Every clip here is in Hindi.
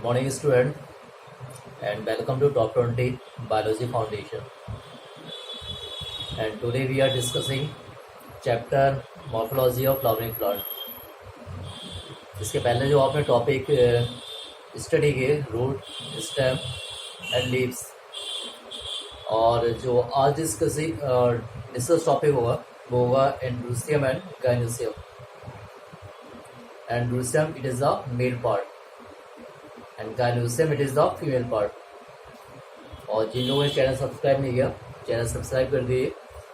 Good morning, student, and welcome to Top 20 Biology Foundation. And today we are discussing chapter Morphology of Flowering Plant. इसके पहले जो आपने टॉपिक स्टडी किए रूट, स्टेम एंड लीव्स, और जो आज डिस्कस टॉपिक होगा वो होगा androecium and gynoecium. Androecium it is the male part and gynoecium it is the female part. और जिन लोगों ने चैनल सब्सक्राइब नहीं किया, चैनल सब्सक्राइब कर दिए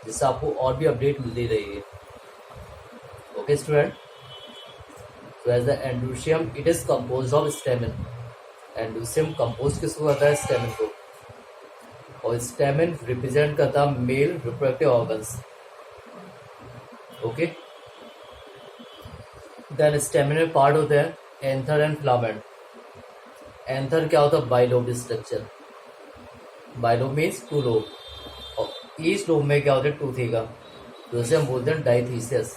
जिससे आपको और भी अपडेट मिलती रहेगी. Okay student, so as the endometrium it is composed of stamen. एंडोसियम compose किसको करता है? स्टेमन को. और स्टेमन रिप्रेजेंट करता है male reproductive organs. Okay, then stamen में पार्ट होते हैं एंथर एंड फिलामेंट. एंथर क्या होता है? Bilobe structure. Bilobe means two lobe, और ईच लोब में क्या होता है? टू थीका, जैसे हम बोलते हैं डाइथीसियस.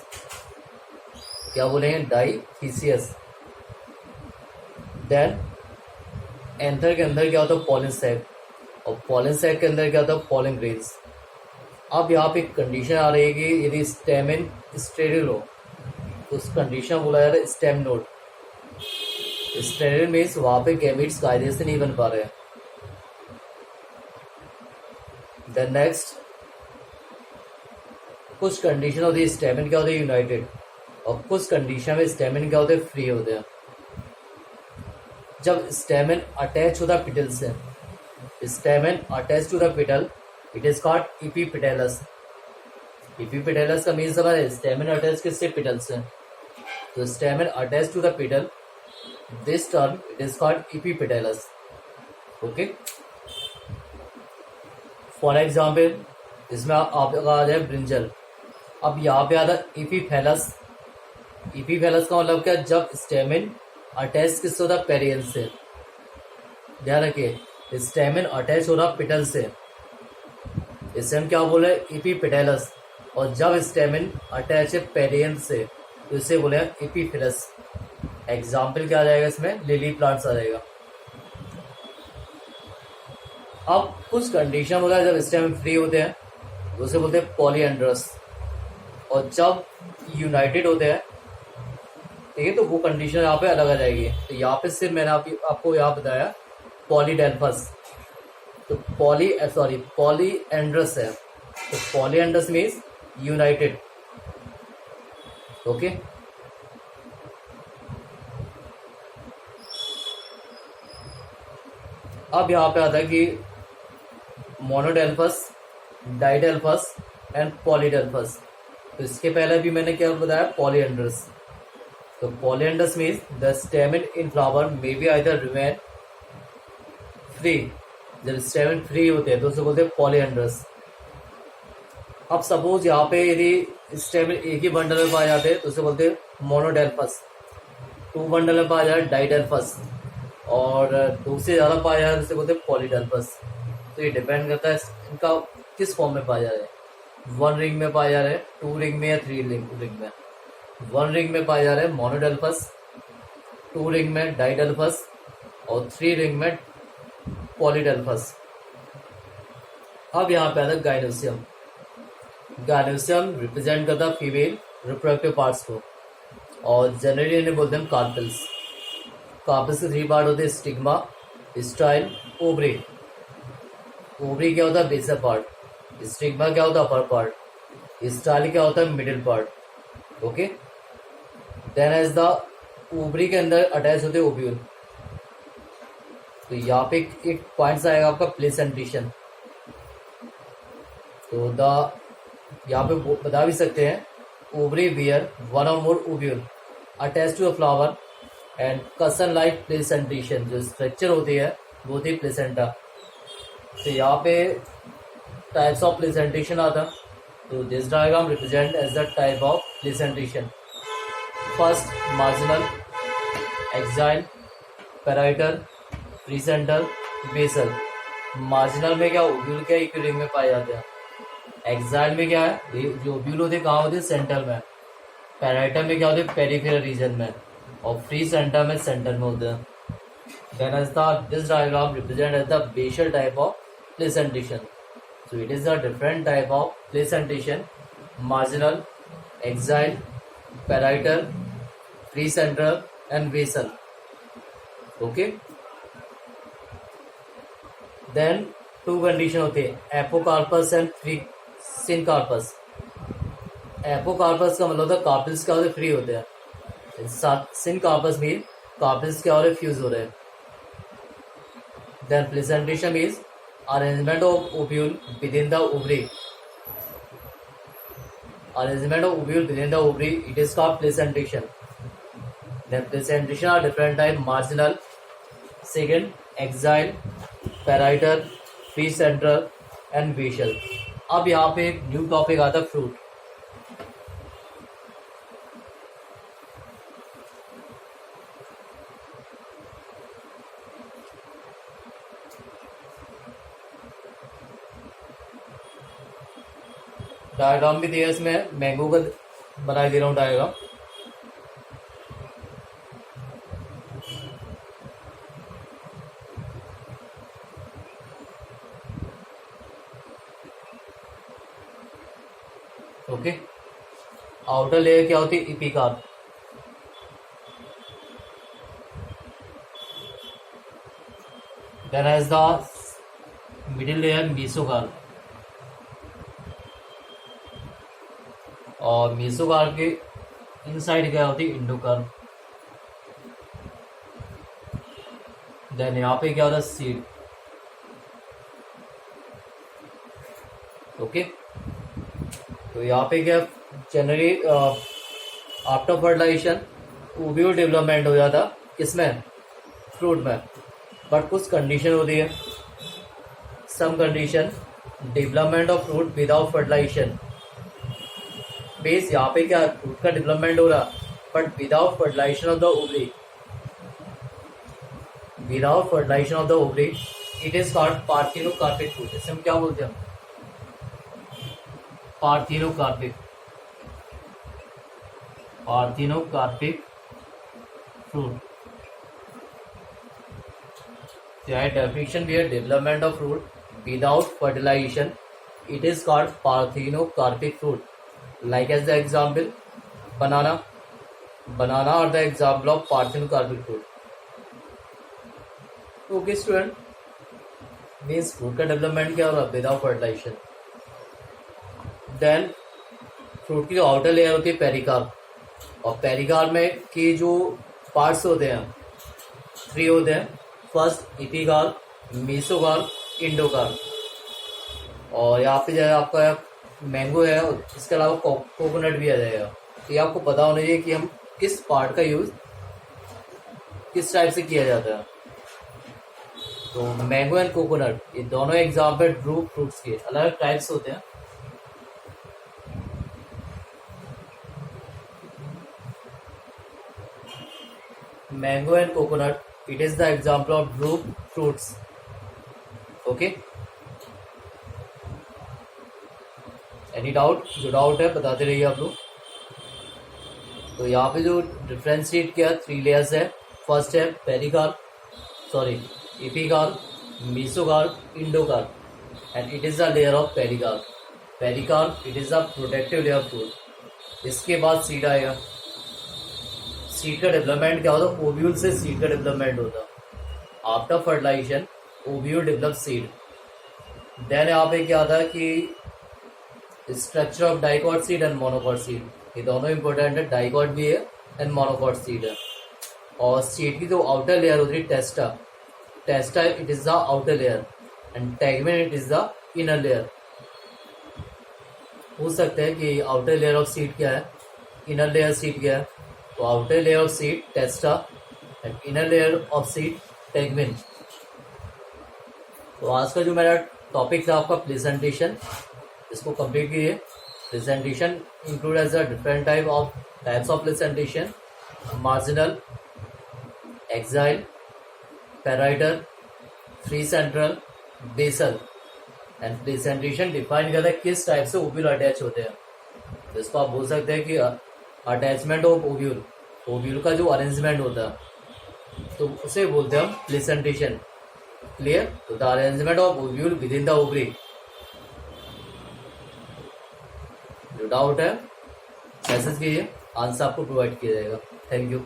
क्या बोलेंगे? डाइथीसियस. देन एंथर के अंदर क्या होता है? पॉलन सैक, और पॉलन सैक के अंदर क्या होता है? Pollen grains. अब यहाँ पे कंडीशन आ रही है कि यदि स्टेमन स्टेरिल हो तो उस कंडीशन बोला जाता है स्टेम नोड. स्टेरिल मीन्स वहां पे गैमेट्स कायदे से नहीं बन पा रहे हैं. देन नेक्स्ट, कुछ कंडीशन होती है स्टेमन क्या होते हैं? यूनाइटेड, और कुछ कंडीशन में स्टेमन क्या होते हैं? फ्री होते हैं. जब स्टेमन अटैच होता है पिटल से, stamen attach to the petal, it is called epipetalous. Epipetalous का मीन्स हमारा स्टेमन अटैच किससे? पिटल से. तो stamen attach to the petal, this term it is called epipetalous. Okay, for example इसमें आपका आ जाए ब्रिंजल. अब यहाँ पे आता है एपीफेलस. एपीफेलस का मतलब क्या? जब स्टेमन अटैच किससे होता? पेरियन से. ध्यान रखिए, स्टेमन अटैच हो रहा पिटल से, इसे हम क्या बोले? एपीपेटलस. और जब स्टेमन अटैच है पेरियन से तो इसे बोले एपीफिलस. एग्जाम्पल क्या आ जाएगा इसमें? लिली प्लांट्स आ जाएगा. अब कुछ कंडीशन होता है जब स्टेमन फ्री होते हैं तो उसे बोलते हैं पॉलीएंड्रस, और जब यूनाइटेड होते हैं, ठीक है, तो वो कंडीशन यहाँ पे अलग आ जाएगी. तो यहाँ पे सिर्फ मैंने आपको यहाँ बताया पॉलीडेल्फस. तो पॉलीएंड्रस है. तो पॉलीएंड्रस मीन्स यूनाइटेड. ओके, अब यहाँ पे आता है कि मोनोडेल्फस, डाइडेल्फस एंड पॉलीडेल्फस. तो इसके पहले भी मैंने क्या बताया? पॉलीएंड्रस. तो polyandrous means the स्टेमन in flower may be either remain free. जब स्टेमन फ्री होते हैं तो उसे बोलते हैं पॉलीएंड्रस. अब सपोज यहाँ पे यदि स्टेमन एक ही बंडल में पाए जाते हैं तो उसे बोलते हैं मोनोडेल्फस. 2 बंडल में पाया जाए डाइडेल्फस, और 2 से ज्यादा पाया जाए तो उसे बोलते हैं पॉलीडेल्फस. तो ये डिपेंड करता है इनका किस फॉर्म में पाया जा रहा है. 1 रिंग में पाया जा रहा है, 2 रिंग में, या 3 रिंग में. 1 रिंग में पाया जा रहा है मोनोडेल्फस, 2 रिंग में डाइडेल्फस, और 3 रिंग में पॉलीडेल्फस. अब यहाँ पे आता है गाइनोसियम. गाइनोसियम रिप्रेजेंट करता है फीमेल रिप्रोडक्टिव पार्ट्स को, और जनरली इन्हें बोलते हैं कार्पेल्स. कार्पेल्स के 3 पार्ट होते हैं स्टिग्मा, स्टाइल, ओवरी. ओवरी क्या होता है? बेसर पार्ट. स्टिग्मा क्या होता है? Upper part. स्टाइल क्या होता है? Middle part. Okay, then as the ovary के अंदर अटैच होते हैं ओव्यूल. तो यहाँ पे एक पॉइंट्स आएगा आपका प्लेसेंटेशन. तो यहाँ पे बता भी सकते हैं ovary bear 1 or more ovule attach to a flower and cushion like placentation. जो स्ट्रक्चर होती है वो होती है प्लेसेंटा. तो यहाँ पे टाइप्स ऑफ प्लेसेंटेशन आता. तो this diagram represent as the type of placentation. First marginal, axile, parietal, free central, basal. Marginal में क्या? ओव्यूल क्या इक्विलिब्रियम में पाए जाते हैं. एक्साइल में क्या है? जो ओव्यूल होते हैं कहाँ होते हैं? सेंटर में. पैराइटल में क्या होते हैं? पेरिफेरल रीजन में. और फ्री सेंटर में होते हैं. Then as this diagram represent as the basal type of placentation. So it is a different type of placentation: marginal, axial, parietal, precentral, and basal. Okay. Then two condition होते हैं, apocarpous and free syncarpous. Apocarpous का मतलब होता है कार्पल्स क्या होते हैं, फ्री होते हैं. सिनकार्पस में कार्पल्स क्या हो रहे हैं, फ्यूज हो रहे हैं. Then placentation is arrangement of ovule within the ovary. Arrangement of ovule within the ovary, it is called placentation. Then placentation are different type: marginal, second, axial, parietal, precentral and basal. अब यहाँ पे एक न्यू टॉपिक आता है, फ्रूट. डायग्राम भी दिया इसमें, मैंगो का बना दे रहा हूँ डायग्राम. ओके. आउटर लेयर क्या होती है, epicarp. Then has the middle layer mesocarp. और मेसोकार्प के इनसाइड क्या होती है, इंडोकार्प. देन यहाँ पे क्या होता है, सीड. ओके. तो यहाँ पे क्या, generally after fertilisation ovule development हो जाता किसमें, फ्रूट में. बट कुछ कंडीशन होती है, some condition, development of fruit without fertilisation. Base यहाँ पे क्या, फ्रूट का डेवलपमेंट हो रहा but without fertilisation of the ovary. Without fertilisation of the ovary it is called parthenocarpic fruit. इसे हम क्या बोलते हैं, पार्थिनोकार्पिक. Parthenocarpic fruit. डेफिनेशन भी है, development of fruit without fertilisation it is called parthenocarpic fruit. Like as the example, banana. Banana are the example of parthenocarpic fruit. Okay student, means fruit का development क्या हो रहा है, without fertilization. Then fruit की जो outer layer होती है पेरिकार्प. और पेरिकार्प में की जो पार्ट्स होते हैं, 3 होते हैं. First epicarp, mesocarp, endocarp. और यहाँ पे जो है आपका मैंगो है, इसके अलावा कोकोनट भी आ जाएगा. तो ये आपको पता होना चाहिए कि हम किस पार्ट का यूज किस टाइप से किया जाता है. तो मैंगो एंड कोकोनट ये दोनों एग्जाम्पल ड्रू फ्रूट्स के अलग अलग टाइप्स होते हैं. Mango and coconut it is the example of Drew fruits. Okay. Any doubt, जो डाउट है बताते रहिए आप लोग. तो यहाँ पे जो डिफ्रेंशिएट किया 3 लेयर्स है. फर्स्ट है pericarp, sorry epicarp, mesocarp, endocarp. And it is the layer of pericarp. Pericarp it is the protective layer of fruit. इसके बाद सीड आएगा. सीड का डेवलपमेंट क्या होता है, ओव्यूल से सीड का डेवलपमेंट होता है. After fertilisation ovule develop seed. Then यहाँ पे क्या आता है कि structure of dicot seed and monocot seed. ये दोनों इंपॉर्टेंट है, डाइकॉट भी है एंड मोनोकॉट सीड है. और सीड की जो आउटर लेयर होती है testa. Testa it is the outer layer and tegmen it is the inner layer. पूछ सकते हैं कि आउटर लेयर ऑफ सीड क्या है, इनर लेयर सीड क्या है. तो outer layer of seed टेस्टा and inner layer of seed tegmen. तो आज का जो मेरा टॉपिक था आपका प्रेजेंटेशन, इसको कंप्लीट कीजिए. Presentation include as a different types of presentation: marginal, axile, parietal, free central, basal. And presentation define करता है किस टाइप से ओव्यूल अटैच होते हैं. तो इसको आप बोल सकते हैं कि अटैचमेंट ऑफ ओव्यूल, ओव्यूल का जो अरेंजमेंट होता है तो उसे बोलते हैं हम प्लेसेंटेशन। क्लियर? तो the arrangement of ovule with in the ovary. जो डाउट है मैसेज कीजिए, आंसर आपको प्रोवाइड किया जाएगा। Thank you.